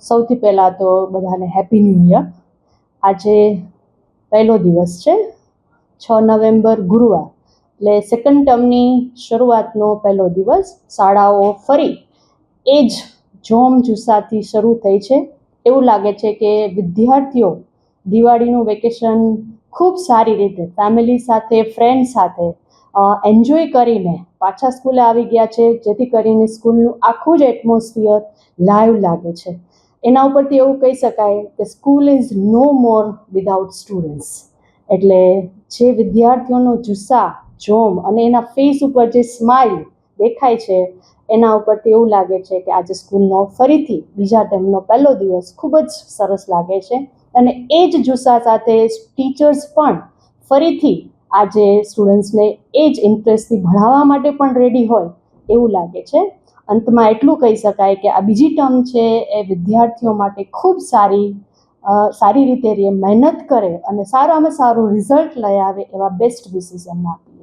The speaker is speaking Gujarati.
સૌથી પહેલાં તો બધાને હેપી ન્યૂ યર. આજે પહેલો દિવસ છે, 6 નવેમ્બર ગુરુવાર, એટલે સેકન્ડ ટર્મની શરૂઆતનો પહેલો દિવસ. શાળાઓ ફરી એ જ જોમ જુસ્સાથી શરૂ થઈ છે. એવું લાગે છે કે વિદ્યાર્થીઓ દિવાળીનું વેકેશન ખૂબ સારી રીતે ફેમિલી સાથે, ફ્રેન્ડ સાથે એન્જોય કરીને પાછા સ્કૂલે આવી ગયા છે, જેથી કરીને સ્કૂલનું આખું જ એટમોસ્ફિયર લાઈવ લાગે છે. એના ઉપરથી એવું કહી શકાય કે school is no more without students. એટલે જે વિદ્યાર્થીઓનો જુસ્સા, જોમ અને એના ફેસ ઉપર જે સ્માઇલ દેખાય છે, એના ઉપરથી એવું લાગે છે કે આજે સ્કૂલનો ફરીથી બીજા ટર્મનો પહેલો દિવસ ખૂબ જ સરસ લાગે છે. અને એ જ જુસ્સા સાથે ટીચર્સ પણ ફરીથી આજે સ્ટુડન્ટ્સને એ જ ઇન્ટરેસ્ટથી ભણાવવા માટે પણ રેડી હોય એવું લાગે છે. અંતમાં એટલું કહી શકાય કે આ બીજી ટર્મ છે એ વિદ્યાર્થીઓ માટે ખૂબ સારી રીતે મહેનત કરે અને સારામાં સારું રિઝલ્ટ લઈ આવે એવા બેસ્ટ વિશિસ એમને આપીએ.